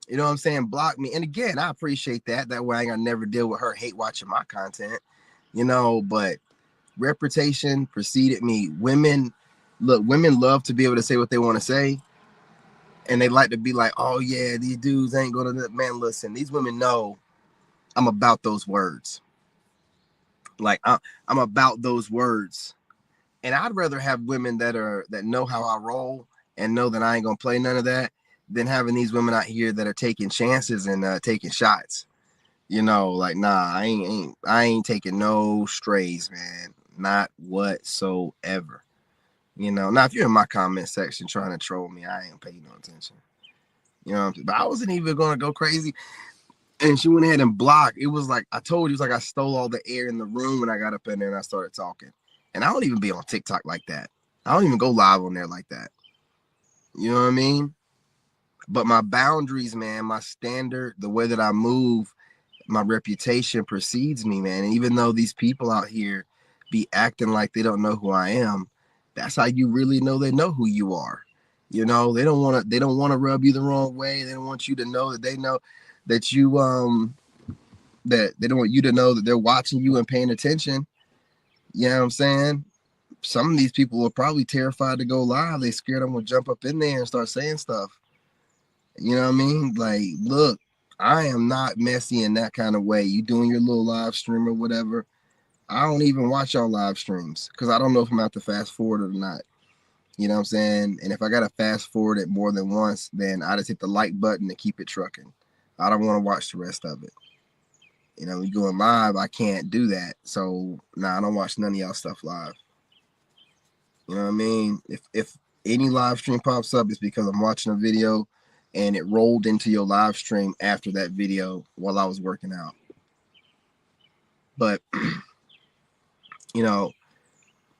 You know what I'm saying? Block me. And again, I appreciate that. That way I ain't gonna never deal with her hate watching my content, you know, but reputation preceded me. Women, look, women love to be able to say what they want to say. And they like to be like, oh yeah, these dudes ain't gonna, man, listen, these women know I'm about those words. Like I'm about those words. And I'd rather have women that know how I roll and know that I ain't gonna play none of that than having these women out here that are taking chances and taking shots. You know, like nah, I ain't taking no strays, man, not whatsoever. You know, now if you're in my comment section trying to troll me, I ain't paying no attention. You know, but I wasn't even gonna go crazy. And she went ahead and blocked. It was like I told you, it was like I stole all the air in the room when I got up in there and I started talking. And I don't even be on TikTok like that. I don't even go live on there like that. You know what I mean? But my boundaries, man, my standard, the way that I move, my reputation precedes me, man. And even though these people out here be acting like they don't know who I am, that's how you really know they know who you are. You know, they don't want to rub you the wrong way. They don't want you to know that they know that you that they don't want you to know that they're watching you and paying attention. You know what I'm saying? Some of these people are probably terrified to go live. They scared I'm gonna jump up in there and start saying stuff. You know what I mean? Like, look, I am not messy in that kind of way. You doing your little live stream or whatever. I don't even watch y'all live streams because I don't know if I'm out to fast forward or not. You know what I'm saying? And if I gotta fast forward it more than once, then I just hit the like button and keep it trucking. I don't want to watch the rest of it. You know, you going live, I can't do that. So nah, I don't watch none of y'all stuff live. You know what I mean? If any live stream pops up, it's because I'm watching a video and it rolled into your live stream after that video while I was working out. But you know,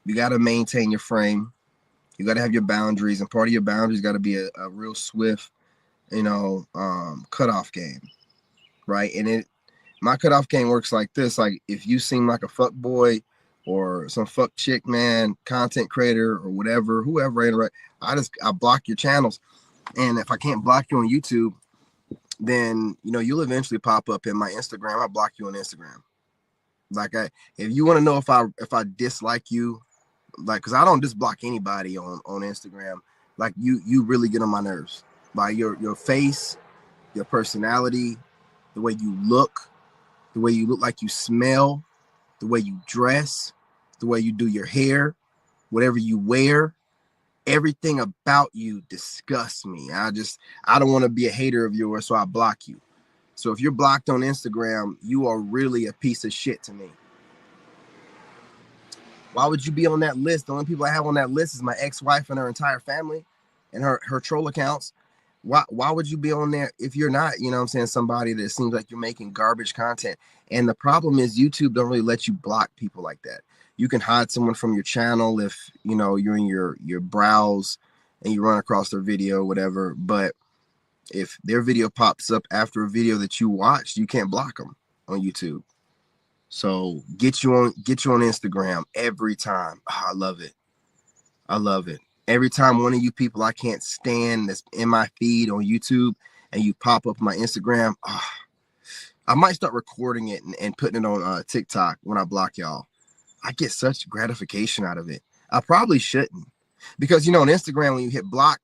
you got to maintain your frame. You got to have your boundaries, and part of your boundaries got to be a real swift, cutoff game, right? And my cutoff game works like this: like if you seem like a fuck boy or some fuck chick, man, content creator or whatever, whoever, right? I block your channels, and if I can't block you on YouTube, then you'll eventually pop up in my Instagram. I block you on Instagram. Like if you want to know if I dislike you, like, because I don't just block anybody on Instagram. Like you really get on my nerves by your face, your personality, the way you look, the way you look like you smell, the way you dress, the way you do your hair, whatever you wear, everything about you disgusts me. I don't want to be a hater of yours, so I block you. So if you're blocked on Instagram, you are really a piece of shit to me. Why would you be on that list? The only people I have on that list is my ex-wife and her entire family and her troll accounts. Why would you be on there if you're not, somebody that seems like you're making garbage content? And the problem is YouTube don't really let you block people like that. You can hide someone from your channel if you're in your browse and you run across their video or whatever. But if their video pops up after a video that you watched, you can't block them on YouTube. So get you on Instagram every time. Oh, I love it. I love it. Every time one of you people I can't stand that's in my feed on YouTube and you pop up my Instagram, I might start recording it and putting it on TikTok when I block y'all. I get such gratification out of it. I probably shouldn't, because on Instagram when you hit block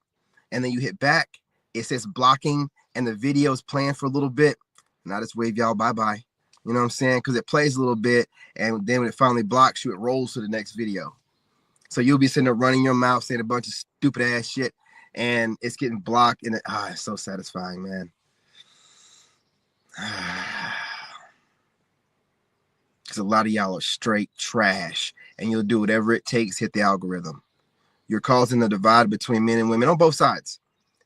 and then you hit back, it says blocking and the video is playing for a little bit, and I just wave y'all bye-bye. You know what I'm saying? Because it plays a little bit, and then when it finally blocks you, it rolls to the next video. So you'll be sitting there running your mouth, saying a bunch of stupid ass shit, and it's getting blocked, and it's so satisfying, man. Because a lot of y'all are straight trash, and you'll do whatever it takes to hit the algorithm. You're causing a divide between men and women on both sides,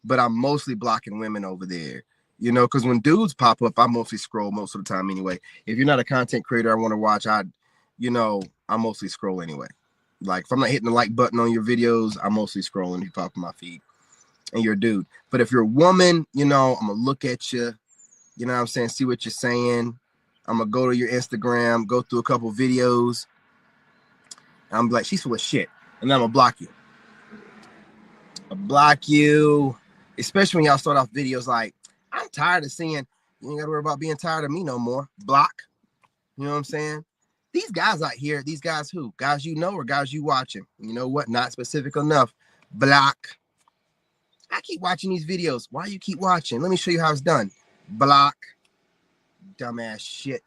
but I'm mostly blocking women over there. Because when dudes pop up, I mostly scroll most of the time anyway. If you're not a content creator I want to watch, I mostly scroll anyway. Like if I'm not hitting the like button on your videos, I'm mostly scrolling if you pop in my feed and you're a dude. But if you're a woman, I'm gonna look at you, you know what I'm saying, see what you're saying. I'm gonna go to your Instagram, go through a couple videos. I'm like, she's full of shit. And then I'm gonna block you. I'll block you, especially when y'all start off videos like, I'm Tired of seeing, you ain't got to worry about being tired of me no more. Block. You know what I'm saying? These guys out here, these guys who? Guys you know or guys you watching? You know what? Not specific enough. Block. I keep watching these videos. Why you keep watching? Let me show you how it's done. Block. Dumbass shit.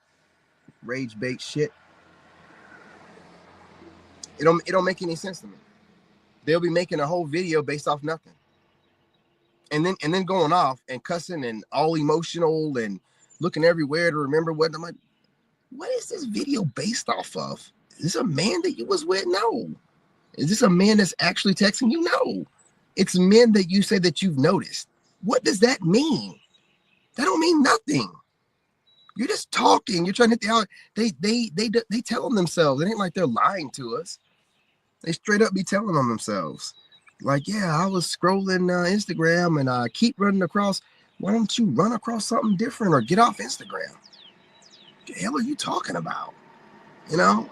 Rage bait shit. It don't make any sense to me. They'll be making a whole video based off nothing. And then going off and cussing and all emotional and looking everywhere to remember what. I'm like, what is this video based off of? Is this a man that you was with? No. Is this a man that's actually texting you? No. It's men that you say that you've noticed. What does that mean? That don't mean nothing. You're just talking. You're trying to hit the out. They tell them themselves. It ain't like they're lying to us. They straight up be telling on themselves. Like, yeah, I was scrolling Instagram and I keep running across. Why don't you run across something different or get off Instagram? What the hell are you talking about? You know?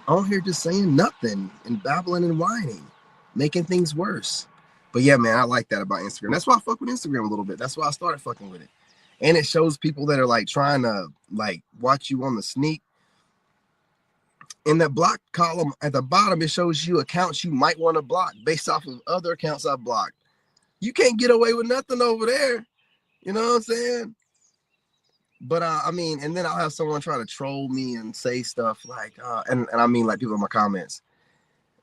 On here just saying nothing and babbling and whining, making things worse. But yeah, man, I like that about Instagram. That's why I fuck with Instagram a little bit. That's why I started fucking with it. And it shows people that are like trying to like watch you on the sneak. In that block column at the bottom, it shows you accounts you might want to block based off of other accounts I've blocked. You can't get away with nothing over there. You know what I'm saying? But I mean, and then I'll have someone try to troll me and say stuff like, and I mean like people in my comments,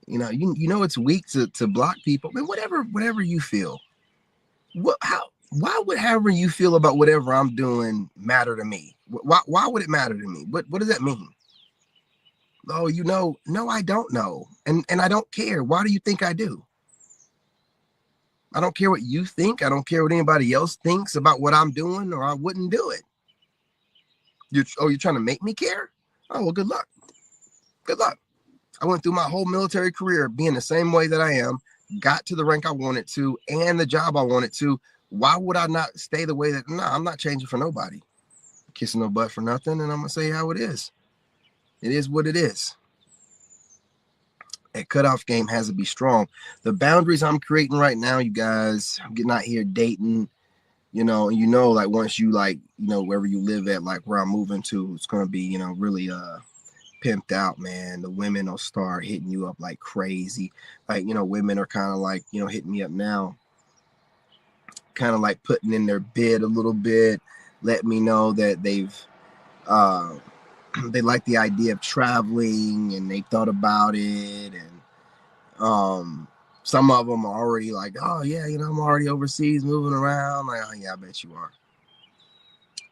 you know it's weak to block people. I mean, whatever you feel. Why would however you feel about whatever I'm doing matter to me? Why would it matter to me? What does that mean? Oh, no, I don't know. And I don't care. Why do you think I do? I don't care what you think. I don't care what anybody else thinks about what I'm doing, or I wouldn't do it. You're trying to make me care? Oh, well, good luck. Good luck. I went through my whole military career being the same way that I am, got to the rank I wanted to, and the job I wanted to. Why would I not stay the way that? No, I'm not changing for nobody. Kissing no butt for nothing, and I'm going to say how it is. It is what it is. That cutoff game has to be strong. The boundaries I'm creating right now, you guys, I'm getting out here dating, like once you like, wherever you live at, like where I'm moving to, it's going to be, really pimped out, man. The women will start hitting you up like crazy. Like, women are kind of like, hitting me up now, kind of like putting in their bid a little bit, let me know that they've, they like the idea of traveling and they thought about it. And some of them are already like, oh yeah, I'm already overseas moving around. Like, oh yeah, I bet you are.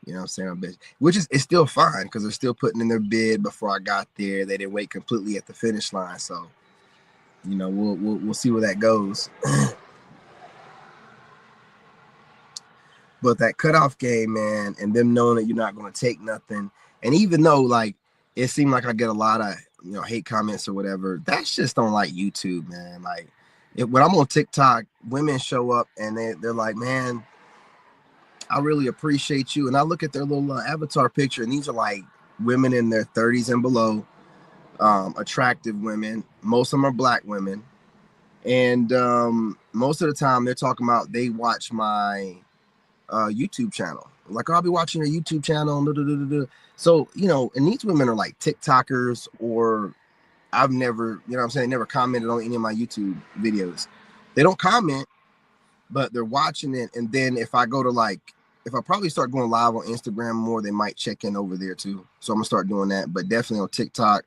You know what I'm saying? I bet. Which is, it's still fine because they're still putting in their bid before I got there. They didn't wait completely at the finish line. So, we'll see where that goes. But that cutoff game, man, and them knowing that you're not going to take nothing. And even though like it seemed like I get a lot of hate comments or whatever, that's just on like YouTube, man. Like when I'm on TikTok, women show up and they're like, man, I really appreciate you. And I look at their little avatar picture, and these are like women in their 30s and below, attractive women. Most of them are black women, and most of the time they're talking about they watch my YouTube channel. Like, I'll be watching your YouTube channel. So, and these women are like TikTokers, or I've never, never commented on any of my YouTube videos. They don't comment, but they're watching it. And then if I probably start going live on Instagram more, they might check in over there too. So I'm gonna start doing that. But definitely on TikTok,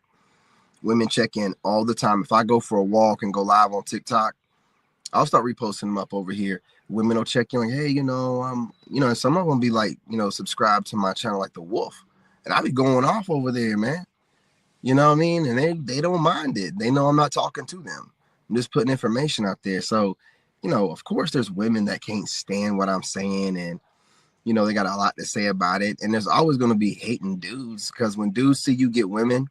women check in all the time. If I go for a walk and go live on TikTok, I'll start reposting them up over here. Women will check in like, hey, and some of them be like, subscribe to my channel like the Wolf. And I'll be going off over there, man. You know what I mean? And they don't mind it. They know I'm not talking to them. I'm just putting information out there. So, of course there's women that can't stand what I'm saying, and they got a lot to say about it. And there's always going to be hating dudes, because when dudes see you get women,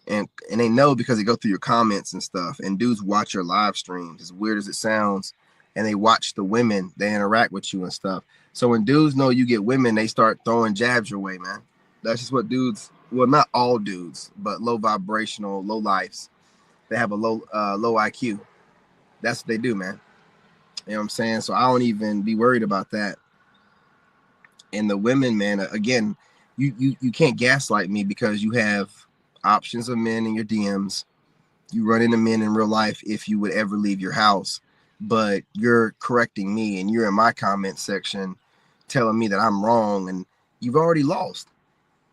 and they know because they go through your comments and stuff, and dudes watch your live streams, as weird as it sounds, and they watch the women, they interact with you and stuff. So when dudes know you get women, they start throwing jabs your way, man. That's just what dudes, well, not all dudes, but low vibrational, low lives, they have a low IQ. That's what they do, man. You know what I'm saying? So I don't even be worried about that. And the women, man, again, you can't gaslight me because you have options of men in your DMs. You run into men in real life if you would ever leave your house, but you're correcting me and you're in my comment section telling me that I'm wrong, and you've already lost.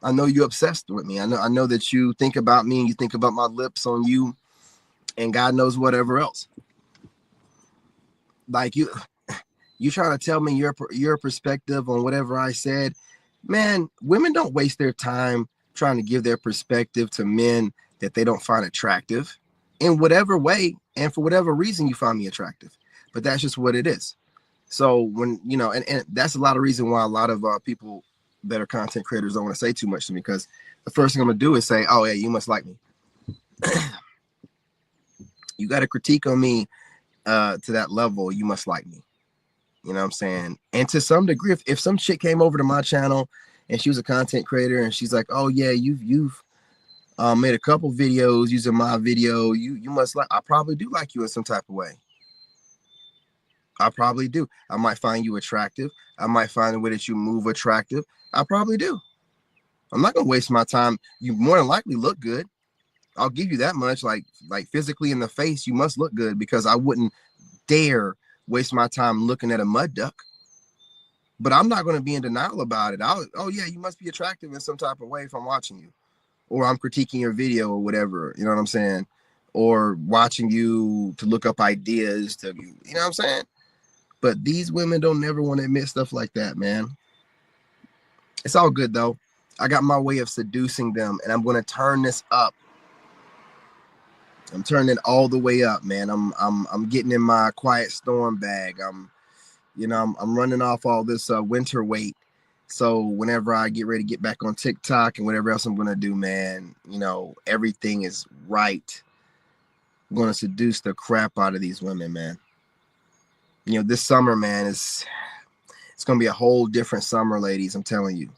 I know you're obsessed with me. I know that you think about me and you think about my lips on you and God knows whatever else. Like you trying to tell me your perspective on whatever I said. Man, women don't waste their time trying to give their perspective to men that they don't find attractive in whatever way and for whatever reason you find me attractive. But that's just what it is. So when and that's a lot of reason why a lot of people that are content creators don't want to say too much to me, because the first thing I'm gonna do is say, oh yeah, you must like me. You got a critique on me to that level, you must like me. You know what I'm saying? And to some degree, if some chick came over to my channel and she was a content creator and she's like, oh yeah, you've made a couple videos using my video, you must like, I probably do like you in some type of way. I probably do. I might find you attractive. I might find the way that you move attractive. I probably do. I'm not gonna waste my time. You more than likely look good. I'll give you that much. Like physically in the face, you must look good, because I wouldn't dare waste my time looking at a mud duck. But I'm not going to be in denial about it. Oh yeah, you must be attractive in some type of way if I'm watching you, or I'm critiquing your video or whatever. You know what I'm saying? Or watching you to look up ideas to, you know what I'm saying? But these women don't never want to admit stuff like that, man. It's all good though. I got my way of seducing them, and I'm going to turn this up. I'm turning it all the way up, man. I'm getting in my quiet storm bag. I'm running off all this winter weight. So whenever I get ready to get back on TikTok and whatever else I'm going to do, man, everything is right. I'm going to seduce the crap out of these women, man. This summer, man, it's going to be a whole different summer, ladies. I'm telling you.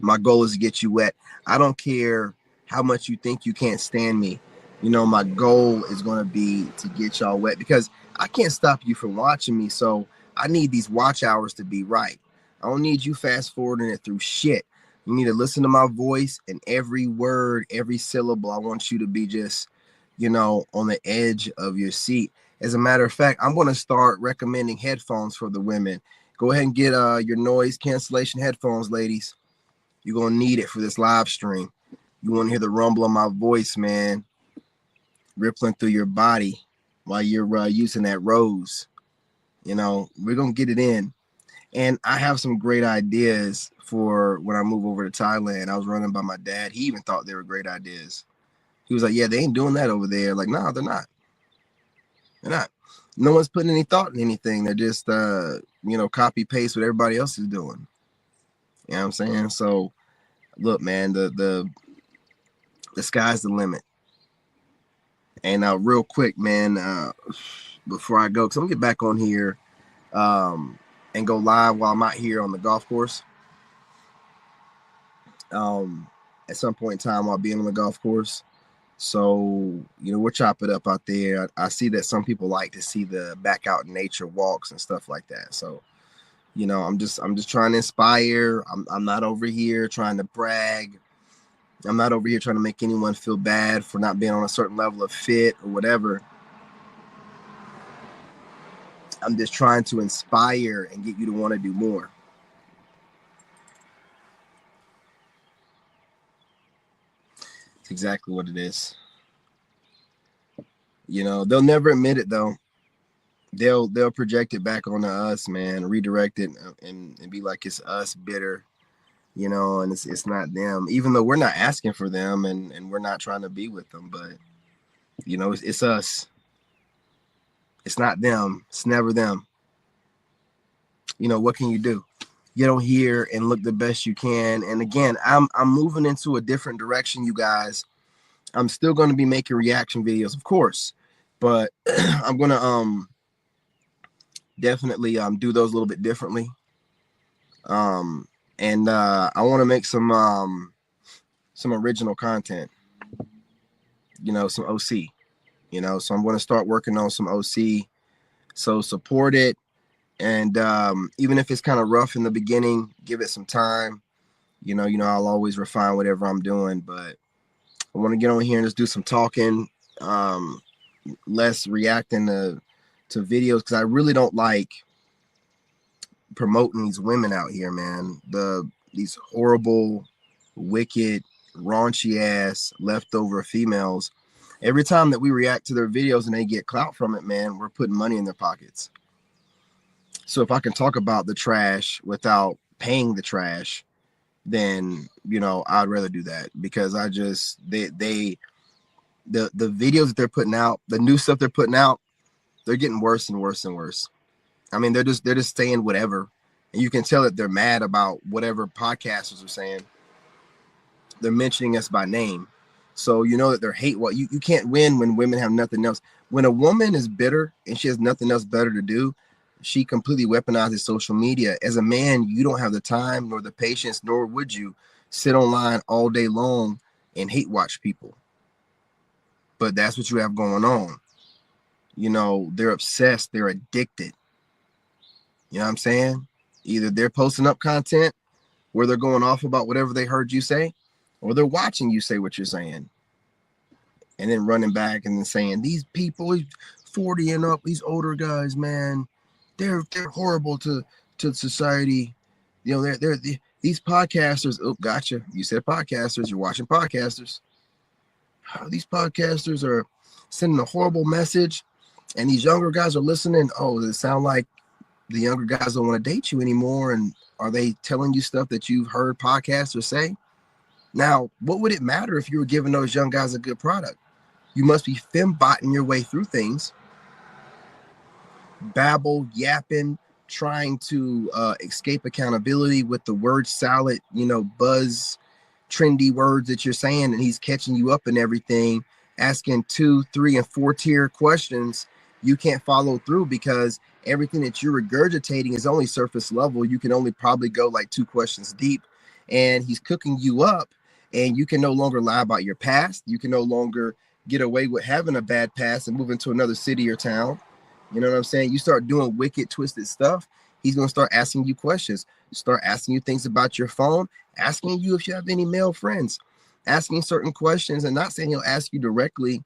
My goal is to get you wet. I don't care how much you think you can't stand me. My goal is going to be to get y'all wet, because I can't stop you from watching me. So I need these watch hours to be right. I don't need you fast forwarding it through shit. You need to listen to my voice, and every word, every syllable. I want you to be just, on the edge of your seat. As a matter of fact, I'm going to start recommending headphones for the women. Go ahead and get your noise cancellation headphones, ladies. You're going to need it for this live stream. You want to hear the rumble of my voice, man, rippling through your body while you're using that rose. We're going to get it in. And I have some great ideas for when I move over to Thailand. I was running by my dad. He even thought they were great ideas. He was like, yeah, they ain't doing that over there. Like, no, they're not. They're not. No one's putting any thought in anything. They're just, copy paste what everybody else is doing. You know what I'm saying? So, look, man, the sky's the limit. And real quick, man, before I go, because I'm gonna get back on here and go live while I'm out here on the golf course. At some point in time, I'll be on the golf course. So, we'll chop it up out there. I see that some people like to see the back out in nature walks and stuff like that. So, I'm just trying to inspire. I'm not over here trying to brag. I'm not over here trying to make anyone feel bad for not being on a certain level of fit or whatever. I'm just trying to inspire and get you to want to do more. It's exactly what it is. They'll never admit it though. They'll project it back onto us, man, redirect it and be like it's us bitter, and it's not them, even though we're not asking for them and we're not trying to be with them, but it's us. It's not them. It's never them. What can you do? Get on here and look the best you can. And again, I'm moving into a different direction, you guys. I'm still going to be making reaction videos, of course, but I'm going to definitely do those a little bit differently. And I want to make some original content, some OC, so I'm going to start working on some OC So support it. And even if it's kind of rough in the beginning, give it some time. I'll always refine whatever I'm doing, but I want to get on here and just do some talking, less reacting to videos, because I really don't like promoting these women out here, man. These horrible, wicked, raunchy ass leftover females. Every time that we react to their videos and they get clout from it, man, we're putting money in their pockets. So if I can talk about the trash without paying the trash, then I'd rather do that, because the videos that they're putting out, the new stuff they're putting out, they're getting worse and worse and worse. I mean, they're just saying whatever, and you can tell that they're mad about whatever podcasters are saying. They're mentioning us by name, so you know that they're hate. What you can't win when women have nothing else. When a woman is bitter and she has nothing else better to do, she completely weaponizes social media. As a man, you don't have the time nor the patience, nor would you sit online all day long and hate watch people. But that's what you have going on. They're obsessed, they're addicted. You know what I'm saying? Either they're posting up content where they're going off about whatever they heard you say, or they're watching you say what you're saying, and then running back and then saying, these people 40 and up, these older guys, man, they're horrible to society. They're these podcasters. Oh, gotcha. You said podcasters. You're watching podcasters. These podcasters are sending a horrible message, and these younger guys are listening. Oh, does it sound like the younger guys don't want to date you anymore? And are they telling you stuff that you've heard podcasters say? Now, what would it matter if you were giving those young guys a good product? You must be fembotting your way through things, babble, yapping, trying to escape accountability with the word salad, buzz, trendy words that you're saying, and he's catching you up and everything, asking 2, 3, and 4 tier questions. You can't follow through because everything that you're regurgitating is only surface level. You can only probably go like 2 questions deep, and he's cooking you up, and you can no longer lie about your past. You can no longer get away with having a bad past and move into another city or town. You know what I'm saying? You start doing wicked, twisted stuff, he's going to start asking you questions, start asking you things about your phone, asking you if you have any male friends, asking certain questions, and not saying he'll ask you directly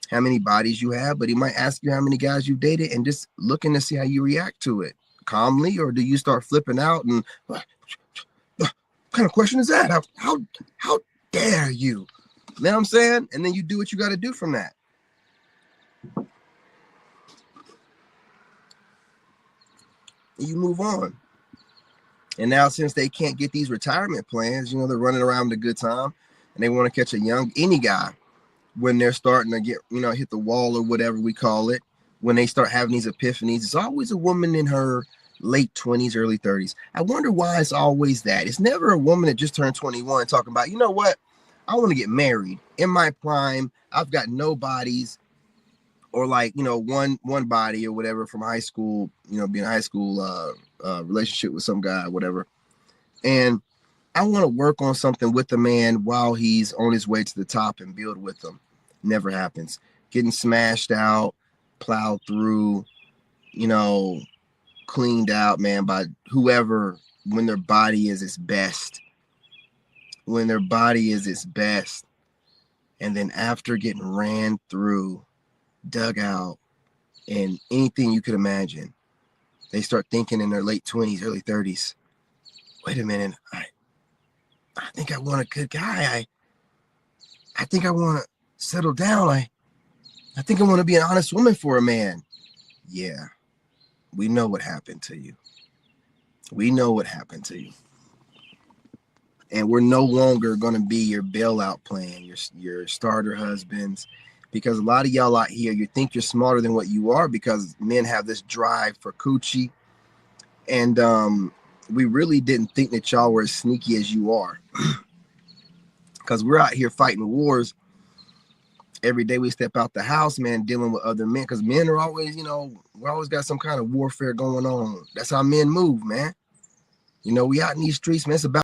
how many bodies you have, but he might ask you how many guys you've dated, and just looking to see how you react to it calmly, or do you start flipping out and what kind of question is that? How dare you? You know what I'm saying? And then you do what you got to do from that. You move on. And now, since they can't get these retirement plans, they're running around a good time, and they want to catch any guy when they're starting to get, hit the wall or whatever we call it. When they start having these epiphanies, it's always a woman in her late 20s, early 30s. I wonder why it's always that. It's never a woman that just turned 21 talking about, you know what, I want to get married in my prime. I've got no bodies, or like, one body or whatever from high school, being a high school relationship with some guy, whatever. And I want to work on something with the man while he's on his way to the top and build with him. Never happens. Getting smashed out, plowed through, cleaned out, man, by whoever, when their body is its best. When their body is its best. And then after getting ran through, dug out, and anything you could imagine, they start thinking in their late 20s, early 30s, wait a minute, I think I want a good guy. I think I want to settle down. I think I want to be an honest woman for a man. Yeah, we know what happened to you. We know what happened to you. And we're no longer going to be your bailout plan, your starter husbands, because a lot of y'all out here, you think you're smarter than what you are, because men have this drive for coochie. And we really didn't think that y'all were as sneaky as you are, because we're out here fighting wars every day we step out the house, man, dealing with other men, because men are always, we always got some kind of warfare going on. That's how men move, man. We out in these streets, man. It's about